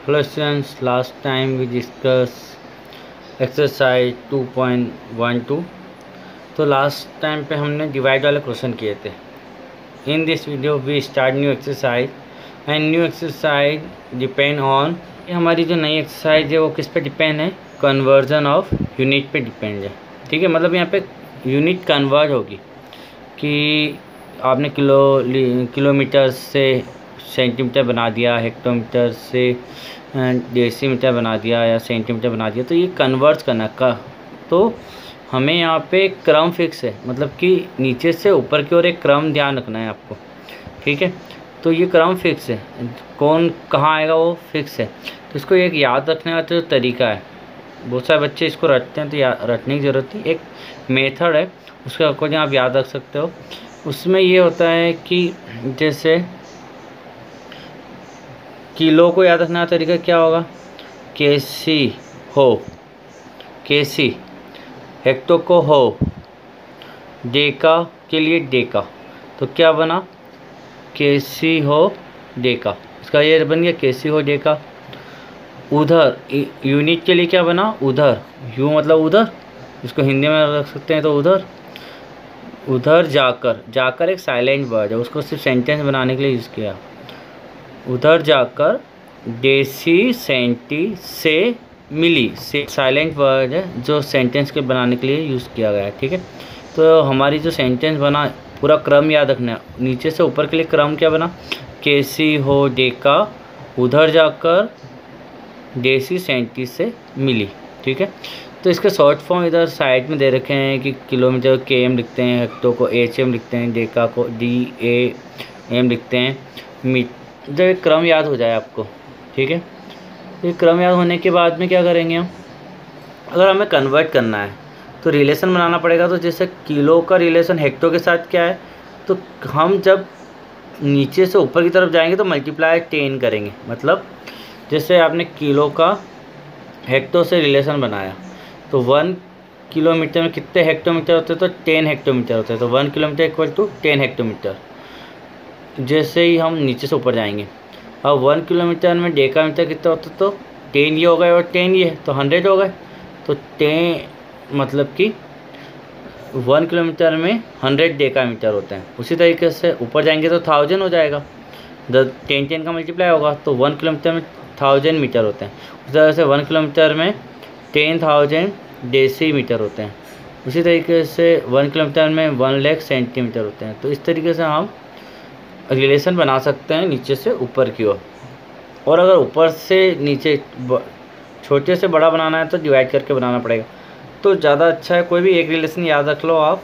Hello students, last time we discussed exercise 2.12. तो last time पे हमने डिवाइड वाले क्वेश्चन किए थे. In this video we start new exercise and new exercise depend on. हमारी जो नई एक्सरसाइज है वो किस पे डिपेंड है? कन्वर्जन ऑफ यूनिट पे डिपेंड है. ठीक है, मतलब यहाँ पे यूनिट कन्वर्ट होगी कि आपने किलोमीटर से सेंटीमीटर बना दिया, हेक्टोमीटर से डेसीमीटर बना दिया या सेंटीमीटर बना दिया, तो ये कन्वर्ट करना का. तो हमें यहाँ पे क्रम फिक्स है, मतलब कि नीचे से ऊपर की ओर एक क्रम ध्यान रखना है आपको. ठीक है, तो ये क्रम फिक्स है, कौन कहाँ आएगा वो फिक्स है. तो इसको एक याद रखने का जो तरीका है, बहुत सारे बच्चे इसको रटते हैं तो रटने की ज़रूरत नहीं. एक मेथड है, उसके अकॉर्डिंग आप याद रख सकते हो. उसमें ये होता है कि जैसे किलो को याद रखने का तरीका क्या होगा? केसी हो, केसी. हेक्टो को हो, डेका के लिए डेका. तो क्या बना? केसी हो डेका. इसका ये बन गया केसी हो डेका. उधर यूनिट के लिए क्या बना? उधर. यू मतलब उधर, इसको हिंदी में रख सकते हैं तो उधर. उधर जाकर, जाकर एक साइलेंट वर्ड है, उसको सिर्फ सेंटेंस बनाने के लिए यूज़ किया. उधर जाकर डेसी सेंटी से मिली, से साइलेंट वर्ड है जो सेंटेंस के बनाने के लिए यूज़ किया गया है. ठीक है, तो हमारी जो सेंटेंस बना, पूरा क्रम याद रखना है. नीचे से ऊपर के लिए क्रम क्या बना? केसी हो डेका, उधर जाकर डेसी सेंटी से मिली. ठीक है, तो इसके शॉर्ट फॉर्म इधर साइड में दे रखे हैं कि किलोमीटर के एम लिखते हैं, हेक्टो को एच एम लिखते हैं, डेका को डी ए एम लिखते हैं. जब एक क्रम याद हो जाए आपको, ठीक है, तो क्रम याद होने के बाद में क्या करेंगे हम? अगर हमें कन्वर्ट करना है तो रिलेशन बनाना पड़ेगा. तो जैसे किलो का रिलेशन हेक्टो के साथ क्या है, तो हम जब नीचे से ऊपर की तरफ जाएंगे तो मल्टीप्लाई 10 करेंगे. मतलब जैसे आपने किलो का हेक्टो से रिलेशन बनाया, तो 1 किलोमीटर में कितने हेक्टोमीटर होते हैं? तो 10 हेक्टोमीटर होते हैं. तो 1 किलोमीटर इक्वल टू 10 हेक्टोमीटर. जैसे ही हम नीचे से ऊपर जाएंगे, अब 1 किलोमीटर में डेकामीटर कितना होता है? तो 10 ये हो गए और 10 ये है, तो 100 हो गए. तो 10 मतलब कि 1 किलोमीटर में 100 डेकामीटर होते हैं. उसी तरीके से ऊपर जाएंगे तो 1000 हो जाएगा. 10 का मल्टीप्लाई होगा तो 1 किलोमीटर में 1000 मीटर होते हैं. उसी तरह से 1 किलोमीटर में 10,000 डेसीमीटर होते हैं. उसी तरीके से 1 किलोमीटर में 1 लाख सेंटीमीटर होते हैं. तो इस तरीके से हम रिलेशन बना सकते हैं नीचे से ऊपर की ओर. और अगर ऊपर से नीचे छोटे से बड़ा बनाना है तो डिवाइड करके बनाना पड़ेगा, तो ज़्यादा अच्छा है. कोई भी एक रिलेशन याद रख लो आप,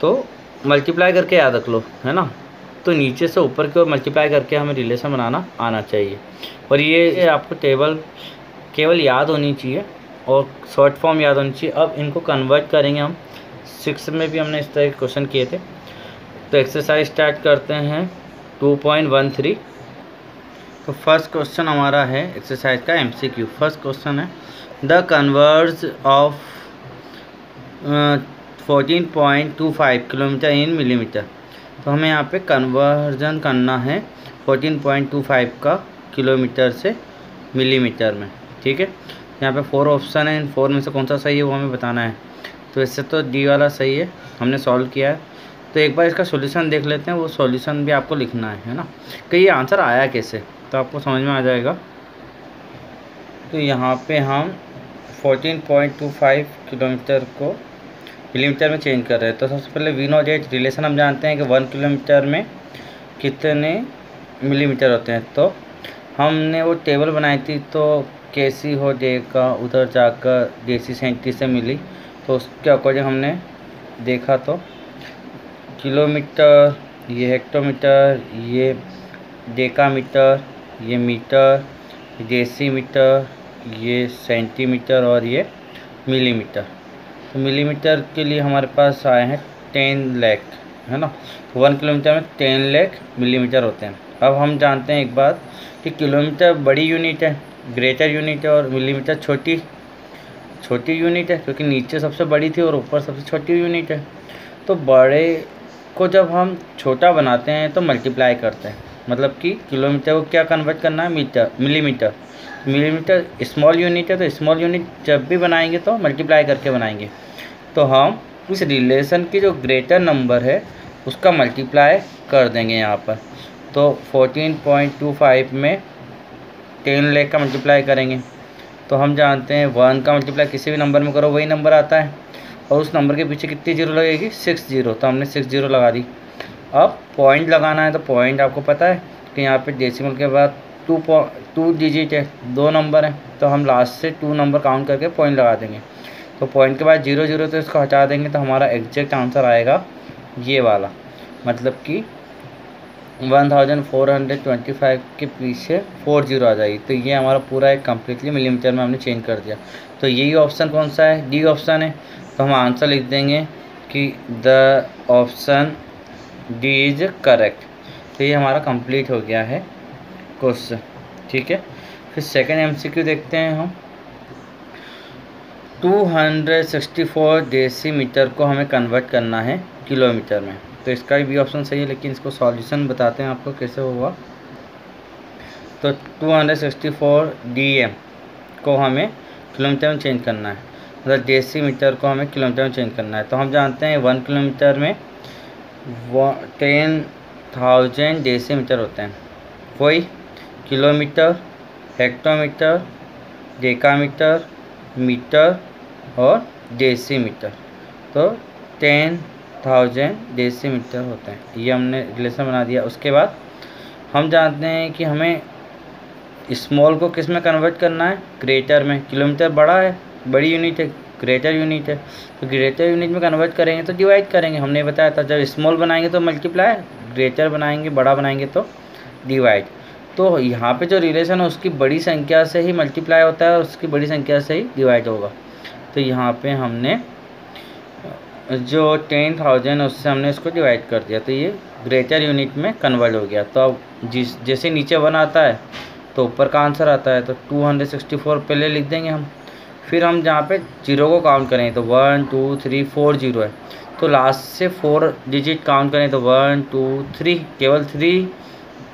तो मल्टीप्लाई करके याद रख लो, है ना. तो नीचे से ऊपर की ओर मल्टीप्लाई करके हमें रिलेशन बनाना आना चाहिए. और ये आपको टेबल केवल याद होनी चाहिए और शॉर्ट फॉर्म याद होनी चाहिए. अब इनको कन्वर्ट करेंगे हम. 6 में भी हमने इस तरह के क्वेश्चन किए थे. तो एक्सरसाइज स्टार्ट करते हैं 2.13. तो फर्स्ट क्वेश्चन हमारा है एक्सरसाइज का MCQ. फर्स्ट क्वेश्चन है the converse of 14.25 kilometre in millimetre. तो हमें यहाँ पे कन्वर्जन करना है 14.25 का किलोमीटर से मिलीमीटर में. ठीक है, यहाँ पे 4 ऑप्शन है. इन 4 में से कौन सा सही है वो हमें बताना है. तो इससे तो डी वाला सही है, हमने सॉल्व किया है. तो एक बार इसका सॉल्यूशन देख लेते हैं. वो सॉल्यूशन भी आपको लिखना है ना, कि ये आंसर आया कैसे, तो आपको समझ में आ जाएगा. तो यहाँ पे हम 14.25 किलोमीटर को मिलीमीटर में चेंज कर रहे हैं. तो सबसे पहले वी नॉट एट रिलेशन हम जानते हैं कि 1 किलोमीटर में कितने मिलीमीटर होते हैं. तो हमने वो टेबल बनाई थी, तो केसी हो डेका, उधर जाकर डेसी सेंटी से मिली. तो उसके अकॉर्डिंग हमने देखा तो किलोमीटर, ये हेक्टोमीटर, ये डेकामीटर, ये मीटर, डेसीमीटर, ये सेंटीमीटर और ये मिलीमीटर. तो मिलीमीटर के लिए हमारे पास आए हैं 10 लाख, है ना. 1 किलोमीटर में 10 लाख मिलीमीटर होते हैं. अब हम जानते हैं एक बात कि किलोमीटर बड़ी यूनिट है, ग्रेटर यूनिट है, और मिलीमीटर छोटी यूनिट है, क्योंकि नीचे सबसे बड़ी थी और ऊपर सबसे छोटी यूनिट है. तो बड़े को जब हम छोटा बनाते हैं तो मल्टीप्लाई करते हैं, मतलब कि किलोमीटर को क्या कन्वर्ट करना है, metre, millimetre. Millimetre small unit है, तो स्मॉल यूनिट जब भी बनाएंगे तो मल्टीप्लाई करके बनाएंगे। तो हम इस रिलेशन की जो ग्रेटर नंबर है उसका मल्टीप्लाई कर देंगे यहाँ पर। तो 14.25 में 10 लाख का मल्टीप्लाई करेंगे। तो हम जानते हैं 1 का मल्टीप्लाई किसी भी नंबर में करो वही नंबर आता है, और उस नंबर के पीछे कितनी जीरो लगेगी, 6 जीरो। तो हमने 6 जीरो लगा दी। अब पॉइंट लगाना है, तो पॉइंट आपको पता है कि यहाँ पे डेसिमल के बाद 2 डिजिट है, 2 नंबर है, तो हम लास्ट से 2 नंबर काउंट करके पॉइंट लगा देंगे। तो पॉइंट के बाद 0 0 तो इसको हटा देंगे, तो हमारा एग्जैक्ट आंसर आएगा ये वाला, मतलब कि 1425 के पीछे 4 जीरो आ जाएगी। तो ये हमारा पूरा एक कम्प्लीटली मिलीमीटर में हमने चेंज कर दिया। तो यही ऑप्शन कौन सा है, डी ऑप्शन है। तो हम आंसर लिख देंगे कि the option D is correct. तो ये हमारा कंप्लीट हो गया है क्वेश्चन, ठीक है। फिर सेकंड एमसीक्यू देखते हैं हम। 264 डेसीमीटर को हमें कन्वर्ट करना है किलोमीटर में। तो इसका भी ऑप्शन सही है, लेकिन इसको सॉल्यूशन बताते हैं आपको कैसे होगा। तो 264 डीएम को हमें किलोमीटर में चेंज करना है, मतलब डेसीमीटर को हमें किलोमीटर में चेंज करना है। तो हम जानते हैं 1 किलोमीटर में 10,000 डेसीमीटर होते हैं। वही किलोमीटर, हेक्टोमीटर, डेकामीटर, मीटर और डेसीमीटर, तो 10,000 डेसीमीटर होते हैं। ये हमने रिलेशन बना दिया। उसके बाद हम जानते हैं कि हमें स्मॉल को किस में कन्वर्ट करना है, ग्रेटर में। किलोमीटर बड़ा है, बड़ी यूनिट है, ग्रेटर यूनिट है, तो ग्रेटर यूनिट में कन्वर्ट करेंगे तो डिवाइड करेंगे। हमने बताया था जब स्मॉल बनाएंगे तो मल्टीप्लाई, ग्रेटर बनाएंगे, बड़ा बनाएंगे तो डिवाइड। तो यहाँ पे जो रिलेशन है उसकी बड़ी संख्या से ही मल्टीप्लाई होता है और उसकी बड़ी संख्या से ही डिवाइड होगा। तो यहाँ पे हमने जो 10,000 उससे हमने इसको डिवाइड कर दिया, तो ये ग्रेटर यूनिट में कन्वर्ट हो गया। तो अब जैसे नीचे 1 आता है तो ऊपर का आंसर आता है, तो 264 पहले लिख देंगे हम। फिर हम जहाँ पे जीरो को काउंट करें तो 1 2 3 4 जीरो है, तो लास्ट से 4 डिजिट काउंट करें तो 1 2 3, केवल 3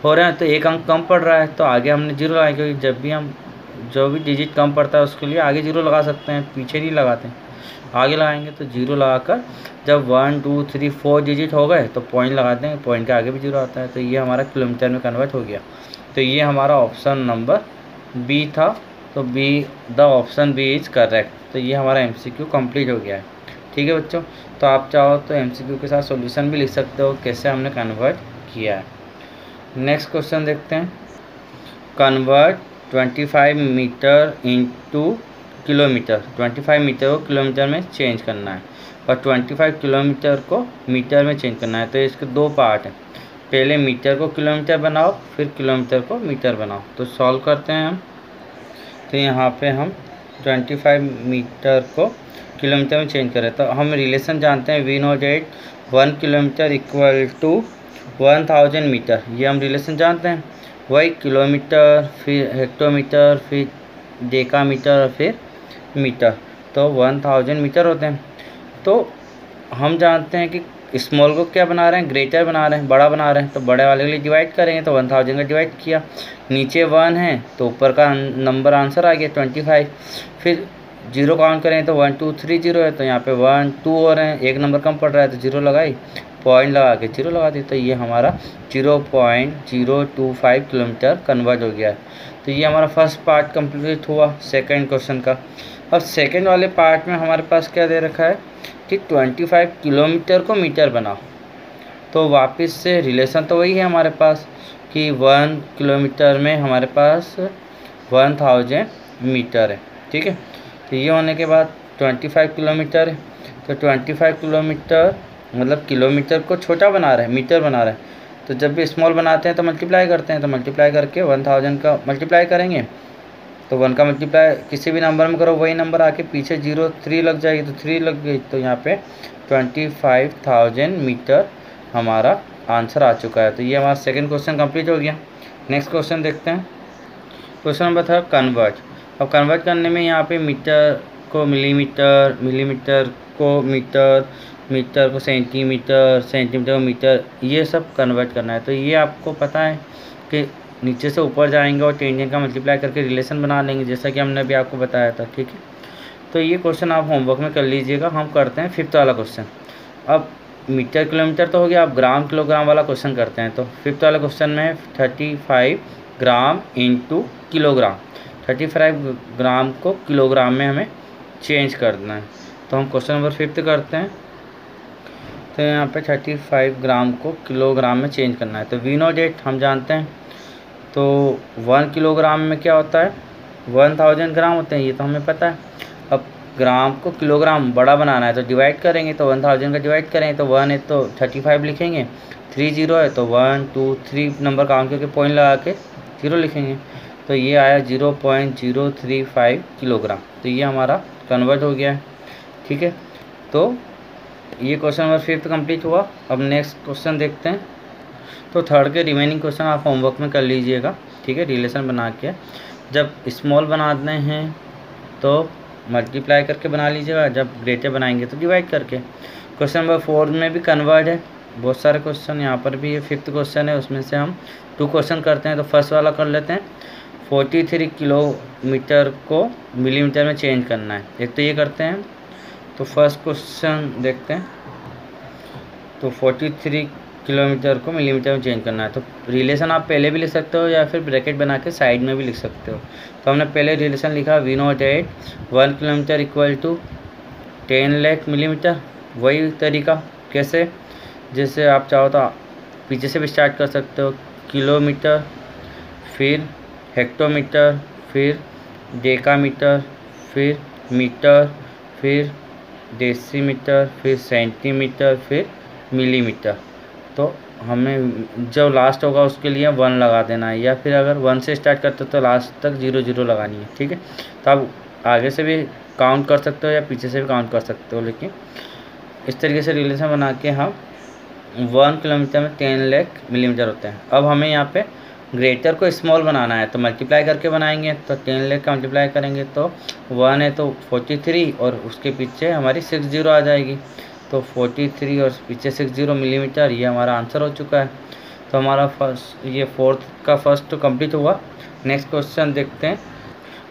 हो रहे हैं, तो एक अंक कम पड़ रहा है, तो आगे हमने जीरो लगाया, क्योंकि जब भी हम जो भी डिजिट कम पड़ता है उसके लिए आगे जीरो लगा सकते हैं, पीछे नहीं लगाते। आगे लगाएंगे तो जीरो लगाकर जब 1 2 3 4 डिजिट हो गए तो पॉइंट लगा देंगे, पॉइंट के आगे भी जीरो आता है। तो ये हमारा किलोमीटर में कन्वर्ट हो गया। तो ये हमारा ऑप्शन नंबर बी था। तो B, the option B is correct. तो ये हमारा एमसीक्यू कंप्लीट हो गया है, ठीक है बच्चों। तो आप चाहो तो एमसीक्यू के साथ सॉल्यूशन भी लिख सकते हो कैसे हमने कन्वर्ट किया है। नेक्स्ट क्वेश्चन देखते हैं। Convert 25 metre into kilometre. 25 metre को किलोमीटर में चेंज करना है और 25 किलोमीटर को मीटर में चेंज करना है। तो इसके 2 पार्ट हैं, पहले मीटर को किलोमीटर बनाओ, फिर किलोमीटर को मीटर बनाओ। तो सॉल्व करते हैं हम। तो यहाँ पे हम 25 मीटर को किलोमीटर में चेंज करें, तो हम रिलेशन जानते हैं V not at 1 kilometre equal to 1000 metre. ये हम रिलेशन जानते हैं। वही किलोमीटर, फिर हेक्टोमीटर, फिर डेकामीटर और फिर मीटर, तो 1000 मीटर होते हैं। तो हम जानते हैं कि स्मॉल को क्या बना रहे हैं, ग्रेटर बना रहे हैं, बड़ा बना रहे हैं, तो बड़े वाले के लिए डिवाइड करेंगे। तो 1000 का डिवाइड किया, नीचे 1 है तो ऊपर का नंबर आंसर आ गया 25। फिर जीरो काउंट करें तो 1 2 3 जीरो है, तो यहाँ पे 1 2 हो रहे हैं, एक नंबर कम पड़ रहा है तो जीरो लगाई, पॉइंट लगा के जीरो लगा दी। तो ये हमारा 0.025 किलोमीटर कन्वर्ट हो गया है। तो ये हमारा फर्स्ट पार्ट कंप्लीट हुआ सेकंड क्वेश्चन का। अब सेकंड वाले पार्ट में हमारे पास क्या दे रखा है कि 25 किलोमीटर को मीटर बनाओ। तो वापस से रिलेशन तो वही है हमारे पास कि 1 किलोमीटर में हमारे पास 1000 मीटर है, ठीक है। तो ये होने के बाद 25 किलोमीटर है, तो 25 किलोमीटर मतलब किलोमीटर को छोटा बना रहे हैं, मीटर बना रहे हैं। तो जब भी स्मॉल बनाते हैं तो मल्टीप्लाई करते हैं, तो मल्टीप्लाई करके 1000 का मल्टीप्लाई करेंगे, तो 1 का मल्टीप्लाई किसी भी नंबर में करो वही नंबर आके पीछे 0 3 लग जाएगी, तो 3 लग गई। तो यहाँ पे 25,000 मीटर हमारा आंसर आ चुका है। तो ये हमारा सेकंड क्वेश्चन कंप्लीट हो गया। नेक्स्ट क्वेश्चन देखते हैं। क्वेश्चन नंबर था कन्वर्ट। अब कन्वर्ट करने में यहाँ पे मीटर को मिलीमीटर, मिलीमीटर को मीटर मीटर को सेंटीमीटर, सेंटीमीटर को मीटर, ये सब कन्वर्ट करना है। तो ये आपको पता है कि नीचे से ऊपर जाएंगे और टेंजेंट का मल्टीप्लाई करके रिलेशन बना लेंगे, जैसा कि हमने अभी आपको बताया था। ठीक है, तो ये क्वेश्चन आप होमवर्क में कर लीजिएगा। हम करते हैं 5th वाला क्वेश्चन। अब मीटर किलोमीटर तो हो गया, अब ग्राम किलोग्राम वाला क्वेश्चन करते हैं। तो 5th वाला क्वेश्चन में 35 ग्राम इंटू किलोग्राम, 35 ग्राम को किलोग्राम में हमें चेंज करना है। तो हम क्वेश्चन नंबर 5th करते हैं। तो यहाँ पे 35 ग्राम को किलोग्राम में चेंज करना है। तो V0 हम जानते हैं, तो 1 किलोग्राम में क्या होता है, 1000 ग्राम होते हैं, ये तो हमें पता है। अब ग्राम को किलोग्राम बड़ा बनाना है तो डिवाइड करेंगे, तो 1000 का डिवाइड करेंगे तो 1 है तो 35 लिखेंगे, 3 0 है तो 1 2 3 नंबर काउंट करके पॉइंट लगा के 0 लिखेंगे। तो ये आया 0.035 किलोग्राम। तो ये हमारा कन्वर्ट हो गया है। ठीक है, तो ये क्वेश्चन नंबर 5th कंप्लीट हुआ। अब नेक्स्ट क्वेश्चन देखते हैं। तो 3rd के रिमेनिंग क्वेश्चन आप होमवर्क में कर लीजिएगा। ठीक है, रिलेशन बना के जब स्मॉल बनाते हैं तो मल्टीप्लाई करके बना लीजिएगा, जब ग्रेटर बनाएंगे तो डिवाइड करके। क्वेश्चन नंबर 4 में भी कन्वर्ट है, बहुत सारे क्वेश्चन यहाँ पर भी। ये 5th क्वेश्चन है, उसमें से हम 2 क्वेश्चन करते हैं। तो फर्स्ट वाला कर लेते हैं, 43 किलोमीटर को मिलीमीटर में चेंज करना है। एक तो ये करते हैं। तो फर्स्ट क्वेश्चन देखते हैं। तो 43 किलोमीटर को मिलीमीटर में चेंज करना है। तो रिलेशन आप पहले भी लिख सकते हो या फिर ब्रैकेट बना के साइड में भी लिख सकते हो। तो हमने पहले रिलेशन लिखा V0 1 kilometre equal to 10 lakh millimetre. वही तरीका कैसे, जैसे आप चाहो तो पीछे से भी स्टार्ट कर सकते हो, किलोमीटर, फिर हेक्टोमीटर, फिर डेकामीटर, फिर मीटर, फिर डेसीमीटर, फिर सेंटीमीटर, फिर मिलीमीटर। तो हमें जो लास्ट होगा उसके लिए 1 लगा देना है, या फिर अगर 1 से स्टार्ट करते हो तो लास्ट तक 0 0 लगानी है। ठीक है, तो आप आगे से भी काउंट कर सकते हो या पीछे से भी काउंट कर सकते हो, लेकिन इस तरीके से रिलेशन बना के हम 1 किलोमीटर में 10 लाख मिलीमीटर होते हैं। अब हमें यहाँ पे ग्रेटर को स्मॉल बनाना है, तो मल्टीप्लाई करके बनाएंगे। तो 10 लाख का मल्टीप्लाई करेंगे तो 1 है तो 43 और उसके पीछे हमारी 6 0 आ जाएगी। तो 43 और पीछे 60 मिलीमीटर, ये हमारा आंसर हो चुका है। तो हमारा ये 4th का फर्स्ट तो कंप्लीट हुआ। नेक्स्ट क्वेश्चन देखते हैं।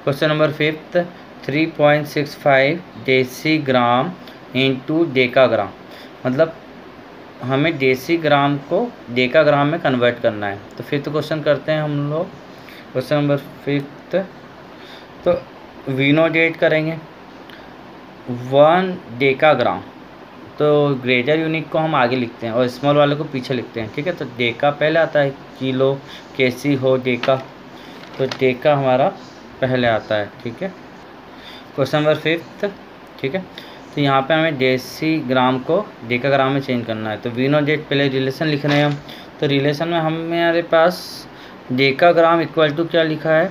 Question number 5th 3.65 decigram into decagram, मतलब हमें डेसीग्राम को डेकाग्राम में कन्वर्ट करना है। तो 5th क्वेश्चन करते हैं हम लोग। क्वेश्चन नंबर 5th, तो V0 करेंगे 1 डेकाग्राम। तो ग्रेटर यूनिट को हम आगे लिखते हैं और स्मॉल वाले को पीछे लिखते हैं। ठीक है, तो डेका पहले आता है, किलो, केसी हो, डेका। तो डेका हमारा पहले आता है। ठीक है, क्वेश्चन नंबर 5th। ठीक है, तो यहाँ पे हमें डेसीग्राम को डेकाग्राम में चेंज करना है। तो V0 पहले रिलेशन लिख रहे हैं हम। तो रिलेशन में हमारे पास डेकाग्राम इक्वल टू क्या लिखा है,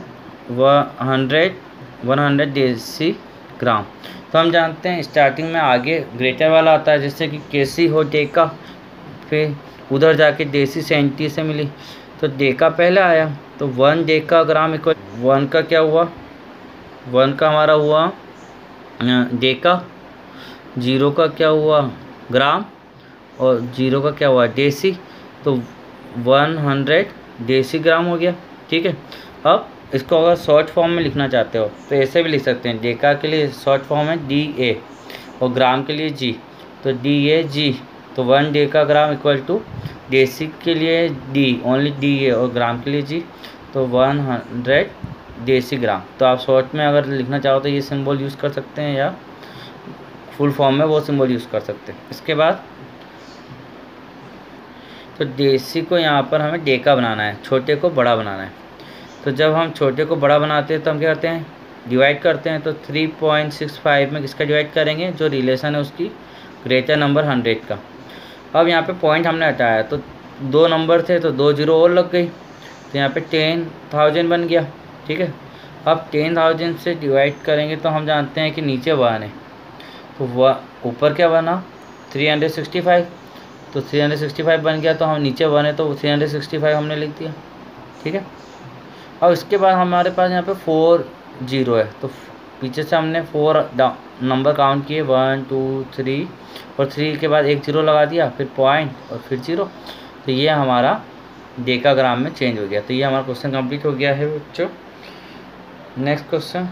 100 डेसीग्राम। तो हम जानते हैं स्टार्टिंग में आगे ग्रेटर वाला आता है, जैसे कि केसी हो डेका, फिर उधर जाके डेसी सेंटी से मिली, तो डेका पहले आया। तो 1 डेकाग्राम इक्वल 1 का क्या हुआ, 1 का हमारा हुआ डेका, 0 का क्या हुआ ग्राम, और 0 का क्या हुआ डेसी। तो 100 डेसीग्राम हो गया। ठीक है, अब इसको अगर शॉर्ट फॉर्म में लिखना चाहते हो तो ऐसे भी लिख सकते हैं। डेका के लिए शॉर्ट फॉर्म है DA और ग्राम के लिए G, तो DAG। तो 1 डेकाग्राम इक्वल टू डेसी के लिए D, ओनली DA, और ग्राम के लिए G, तो 100 डेसीग्राम। तो आप शॉर्ट में अगर लिखना चाहो तो ये सिंबल यूज़ कर सकते हैं, या फुल फॉर्म में वो सिंबल यूज़ कर सकते हैं। इसके बाद तो डेसी को यहाँ पर हमें डेका बनाना है, छोटे को बड़ा बनाना है। तो जब हम छोटे को बड़ा बनाते हैं तो हम क्या करते हैं, डिवाइड करते हैं। तो 3.65 में किसका डिवाइड करेंगे, जो रिलेशन है उसकी, ग्रेटर नंबर 100 का। अब यहाँ पे पॉइंट हमने हटाया, तो 2 नंबर थे तो 2 0 और लग गई, तो यहाँ पे 10,000 बन गया। ठीक है, अब 10,000 से डिवाइड करेंगे तो हम जानते हैं कि नीचे 1 है, तो वह ऊपर क्या बना 365, तो 365 बन गया। तो हम नीचे 1 है तो 365 हमने लिख दिया। ठीक है, और इसके बाद हमारे पास यहाँ पे 4 0 है, तो पीछे से हमने 4 नंबर काउंट किए, 1 2 3, और 3 के बाद एक 0 लगा दिया, फिर पॉइंट और फिर 0। तो ये हमारा डेकाग्राम में चेंज हो गया। तो ये हमारा क्वेश्चन कंप्लीट हो गया है बच्चों। नेक्स्ट क्वेश्चन,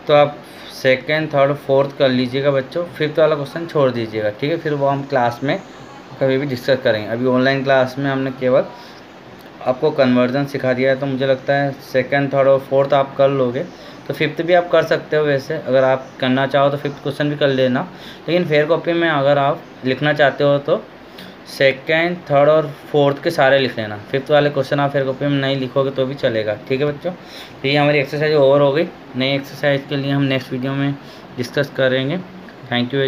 तो आप सेकेंड, थर्ड, फोर्थ कर लीजिएगा बच्चों, फिफ्थ वाला क्वेश्चन छोड़ दीजिएगा, ठीक है। फिर वो हम क्लास में कभी भी डिस्कस करेंगे। अभी ऑनलाइन क्लास में हमने केवल आपको कन्वर्जन सिखा दिया है, तो मुझे लगता है सेकंड, थर्ड और फोर्थ आप कर लोगे। तो फिफ्थ भी आप कर सकते हो, वैसे अगर आप करना चाहो तो फिफ्थ क्वेश्चन भी कर लेना। लेकिन फेयर कॉपी में अगर आप लिखना चाहते हो तो सेकंड, थर्ड और फोर्थ के सारे लिख लेना। फिफ्थ वाले क्वेश्चन आप फेयर कॉपी में नहीं लिखोगे तो भी चलेगा, ठीक है बच्चों। तो ये हमारी एक्सरसाइज ओवर हो गई। नई एक्सरसाइज के लिए हम नेक्स्ट वीडियो में डिस्कस करेंगे। Thank you.